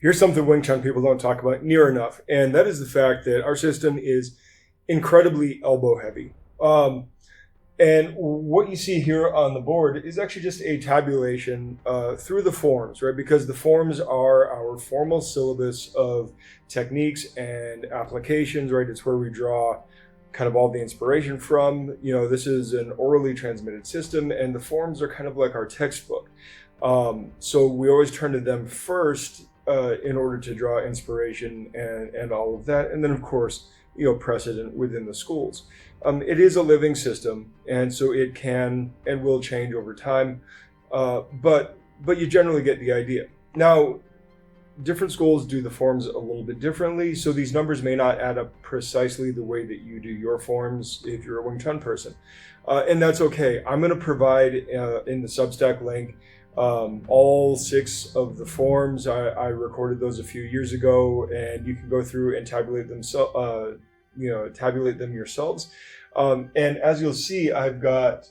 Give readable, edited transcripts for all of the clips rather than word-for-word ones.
Here's something Wing Chun people don't talk about near enough, and that is the fact that our system is incredibly elbow heavy. And what you see here on the board is actually just a tabulation through the forms, right? Because the forms are our formal syllabus of techniques and applications, right? It's where we draw kind of all the inspiration from. This is an orally transmitted system, and the forms are kind of like our textbook. So we always turn to them first in order to draw inspiration and all of that. And then, of course, precedent within the schools. It is a living system, and so it can and will change over time, but you generally get the idea. Now, different schools do the forms a little bit differently, so these numbers may not add up precisely the way that you do your forms if you're a Wing Chun person, and that's okay. I'm going to provide in the Substack link all 6 of the forms. I recorded those a few years ago, and you can go through and tabulate them. Tabulate them yourselves. And as you'll see, I've got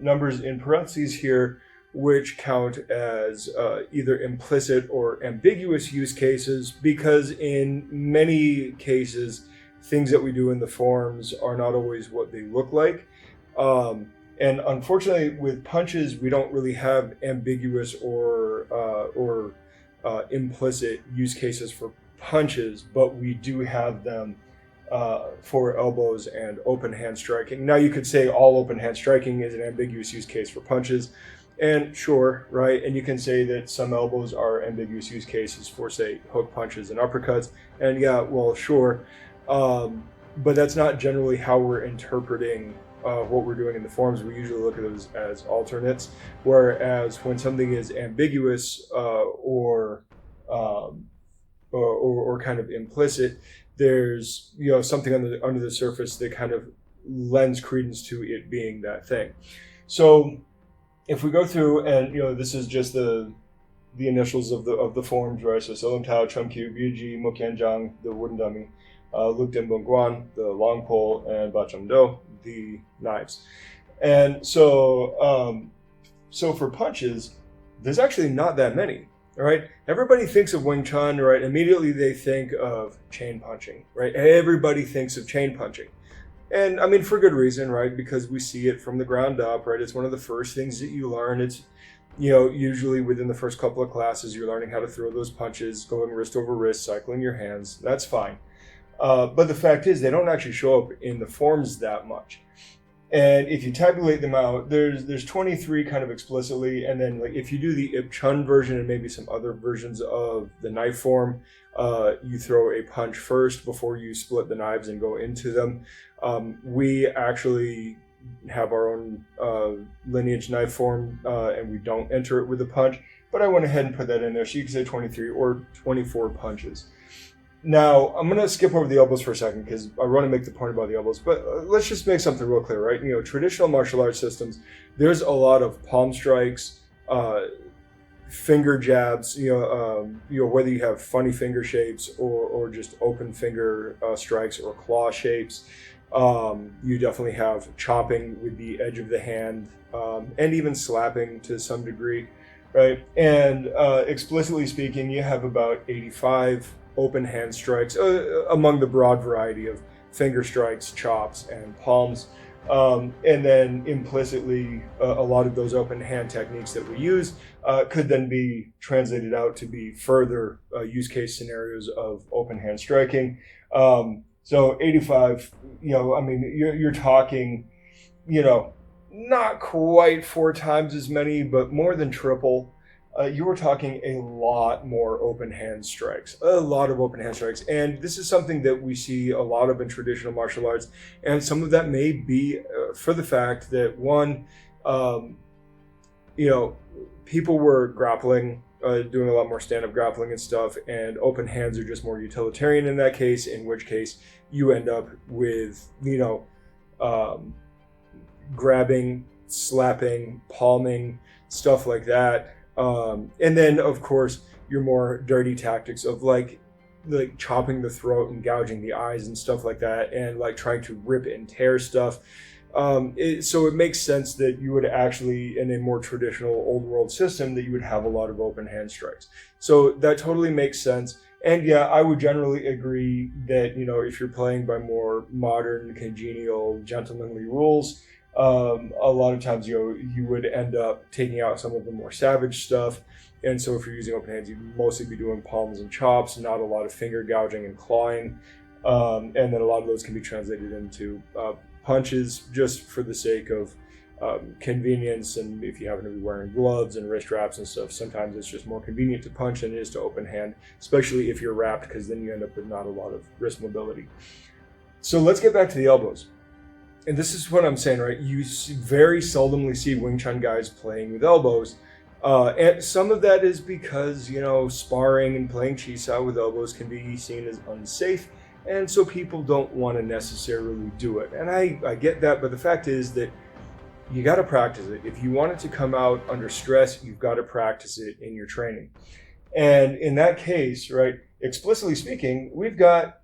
numbers in parentheses here, which count as either implicit or ambiguous use cases, because in many cases, things that we do in the forms are not always what they look like. And unfortunately, with punches, we don't really have ambiguous or implicit use cases for punches, but we do have them for elbows and open hand striking. Now, you could say all open hand striking is an ambiguous use case for punches, and sure, right? And you can say that some elbows are ambiguous use cases for, say, hook punches and uppercuts, and yeah, well, sure. But that's not generally how we're interpreting what we're doing in the forms. We usually look at those as alternates, whereas when something is ambiguous or kind of implicit, there's something under the surface that kind of lends credence to it being that thing. So if we go through and this is just the initials of the forms, right? So Solam Tao, Chum Kyu, Byuji, Mokianjang, the wooden dummy, Luk Den Bong Guan, the long pole, and Bacham Do, the knives. And so for punches, there's actually not that many. All right. Everybody thinks of Wing Chun, right? Immediately they think of chain punching, right? Everybody thinks of chain punching. And I mean, for good reason, right? Because we see it from the ground up, right? It's one of the first things that you learn. It's, usually within the first couple of classes, you're learning how to throw those punches, going wrist over wrist, cycling your hands. That's fine. But the fact is, they don't actually show up in the forms that much. And if you tabulate them out, there's 23 kind of explicitly, and then like if you do the Ip Chun version and maybe some other versions of the knife form, you throw a punch first before you split the knives and go into them. We actually have our own lineage knife form, and we don't enter it with a punch, but I went ahead and put that in there, so you can say 23 or 24 punches. Now, I'm going to skip over the elbows for a second because I want to make the point about the elbows, but let's just make something real clear, right? Traditional martial arts systems, there's a lot of palm strikes, finger jabs, whether you have funny finger shapes or just open finger strikes or claw shapes. You definitely have chopping with the edge of the hand, and even slapping to some degree, right? And explicitly speaking, you have about 85 open hand strikes among the broad variety of finger strikes, chops, and palms. And then implicitly, a lot of those open hand techniques that we use could then be translated out to be further use case scenarios of open hand striking. So 85, you're talking, not quite 4 times as many, but more than triple. You were talking a lot more open hand strikes, and this is something that we see a lot of in traditional martial arts, and some of that may be for the fact that one, people were grappling, doing a lot more stand-up grappling and stuff, and open hands are just more utilitarian in that case, in which case you end up with, grabbing, slapping, palming, stuff like that. And then, of course, your more dirty tactics of like chopping the throat and gouging the eyes and stuff like that, and like trying to rip and tear stuff. So it makes sense that you would actually, in a more traditional old world system, that you would have a lot of open hand strikes. So that totally makes sense. And yeah, I would generally agree that, if you're playing by more modern, congenial, gentlemanly rules, a lot of times, you would end up taking out some of the more savage stuff. And so if you're using open hands, you'd mostly be doing palms and chops, not a lot of finger gouging and clawing. And then a lot of those can be translated into punches just for the sake of convenience. And if you happen to be wearing gloves and wrist wraps and stuff, sometimes it's just more convenient to punch than it is to open hand, especially if you're wrapped, because then you end up with not a lot of wrist mobility. So let's get back to the elbows. And this is what I'm saying, right? You very seldomly see Wing Chun guys playing with elbows. And some of that is because, sparring and playing chi sao with elbows can be seen as unsafe. And so people don't want to necessarily do it. And I get that, but the fact is that you got to practice it. If you want it to come out under stress, you've got to practice it in your training. And in that case, right, explicitly speaking, we've got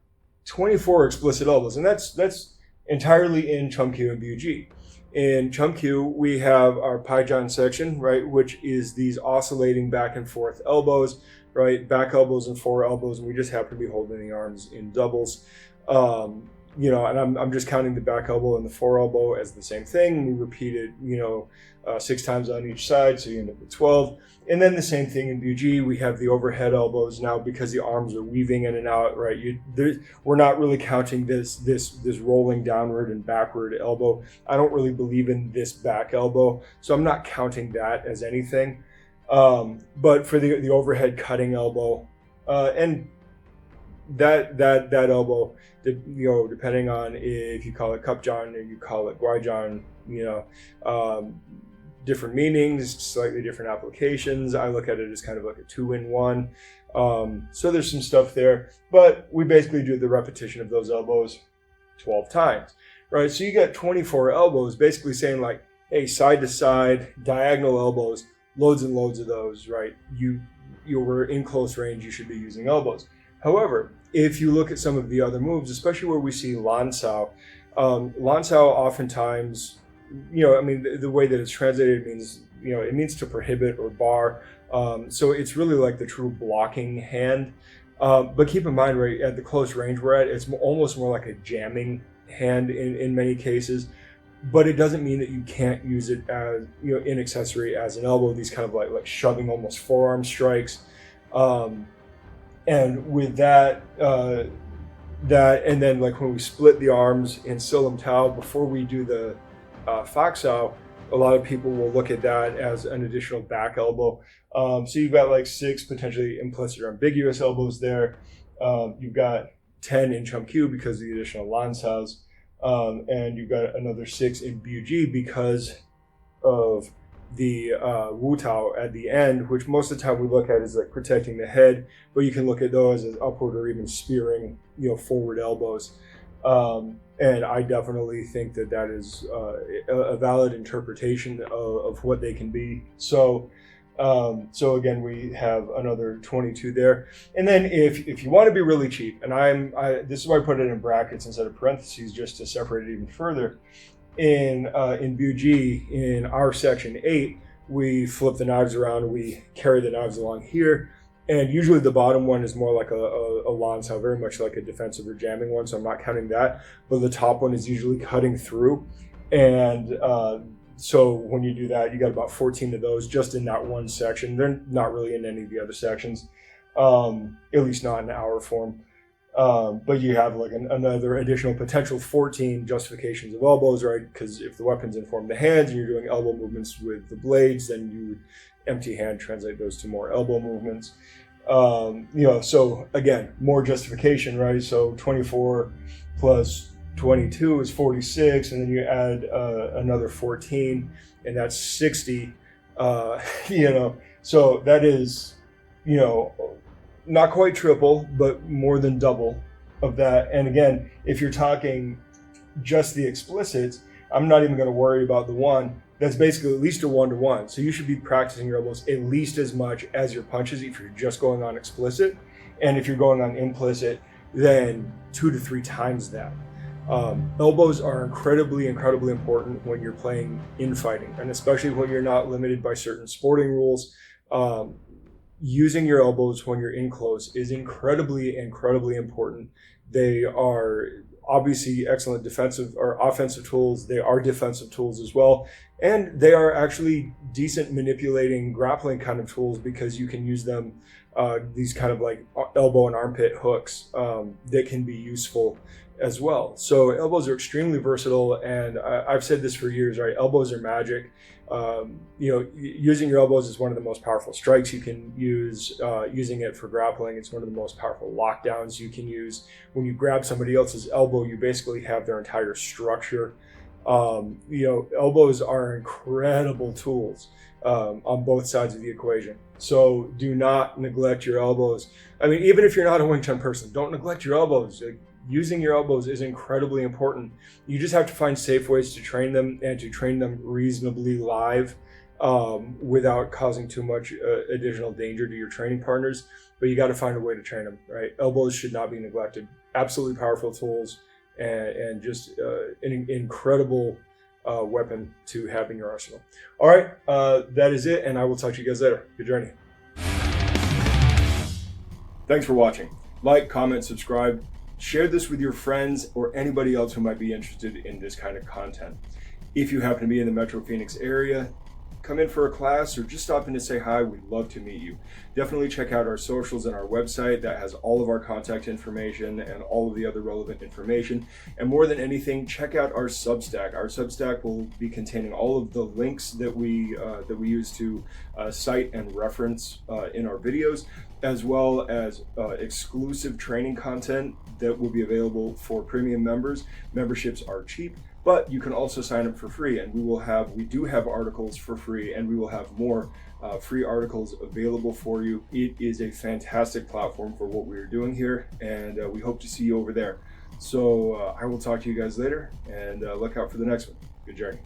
24 explicit elbows, and that's entirely in Chum Kyu and Bu-Ji. In Chum Kyu, we have our Paijan section, right, which is these oscillating back and forth elbows, right, back elbows and fore elbows, and we just happen to be holding the arms in doubles. And I'm just counting the back elbow and the fore elbow as the same thing. We repeat it, 6 times on each side, so you end up with 12. And then the same thing in Bu-Ji, we have the overhead elbows now because the arms are weaving in and out, right? We're not really counting this rolling downward and backward elbow. I don't really believe in this back elbow, so I'm not counting that as anything. But for the overhead cutting elbow, and that elbow, depending on if you call it Kupjan or you call it Guaijan, different meanings, slightly different applications. I look at it as kind of like a 2-in-1. So there's some stuff there, but we basically do the repetition of those elbows 12 times, right? So you got 24 elbows, basically saying like, hey, side to side, diagonal elbows, loads and loads of those, right? You were in close range, you should be using elbows. However, if you look at some of the other moves, especially where we see Lan Sao oftentimes, the way that it's translated means, it means to prohibit or bar. So it's really like the true blocking hand. But keep in mind, right, at the close range we're at, it's almost more like a jamming hand in many cases. But it doesn't mean that you can't use it as, in accessory as an elbow, these kind of like shoving almost forearm strikes. And with that, and then like when we split the arms in Silam Tao, before we do the Fak Sao, a lot of people will look at that as an additional back elbow. So you've got like 6 potentially implicit or ambiguous elbows there. You've got 10 in Chum Kyu because of the additional Lan Saos. And you've got another 6 in Bu-Ji because of the Wu Tao at the end, which most of the time we look at as like protecting the head, but you can look at those as upward or even spearing, forward elbows. And I definitely think that is a valid interpretation of what they can be. So again, we have another 22 there. And then if you want to be really cheap, and this is why I put it in brackets instead of parentheses, just to separate it even further. In Bu-Ji, in our section 8, we flip the knives around, we carry the knives along here. And usually the bottom one is more like a Lan Sao, very much like a defensive or jamming one, so I'm not counting that. But the top one is usually cutting through. And so when you do that, you got about 14 of those just in that one section. They're not really in any of the other sections, at least not in our form. But you have like another additional potential 14 justifications of elbows, right? Because if the weapon's inform the hands and you're doing elbow movements with the blades, then you would empty hand translate those to more elbow movements. So again, more justification, right? So 24 plus 22 is 46, and then you add another 14, and that's 60. So that is, not quite triple, but more than double of that. And again, if you're talking just the explicits, I'm not even going to worry about the one. That's basically at least a 1-to-1. So you should be practicing your elbows at least as much as your punches if you're just going on explicit. And if you're going on implicit, then 2 to 3 times that. Elbows are incredibly important when you're playing infighting, and especially when you're not limited by certain sporting rules. Using your elbows when you're in close is incredibly important. They are obviously excellent defensive or offensive tools. They are defensive tools as well. And they are actually decent manipulating grappling kind of tools, because you can use them, these kind of like elbow and armpit hooks that can be useful as well. So elbows are extremely versatile, and I've said this for years, right? Elbows are magic. Using your elbows is one of the most powerful strikes you can use. Using it for grappling, it's one of the most powerful lockdowns you can use. When you grab somebody else's elbow, you basically have their entire structure. Elbows are incredible tools on both sides of the equation. So do not neglect your elbows. I mean, even if you're not a Wing Chun person, don't neglect your elbows. Using your elbows is incredibly important. You just have to find safe ways to train them, and to train them reasonably live, without causing too much additional danger to your training partners. But you got to find a way to train them, right? Elbows should not be neglected. Absolutely powerful tools, and just an incredible weapon to have in your arsenal. All right, that is it, and I will talk to you guys later. Good journey. Thanks for watching. Like, comment, subscribe. Share this with your friends or anybody else who might be interested in this kind of content. If you happen to be in the Metro Phoenix area, come in for a class or just stop in to say hi. We'd love to meet you. Definitely check out our socials and our website that has all of our contact information and all of the other relevant information. And more than anything, check out our Substack. Our Substack will be containing all of the links that we use to cite and reference in our videos, as well as exclusive training content that will be available for premium members. Memberships are cheap, but you can also sign up for free, and we do have articles for free, and we will have more free articles available for you. It is a fantastic platform for what we are doing here, and we hope to see you over there. So I will talk to you guys later, and look out for the next one. Good journey.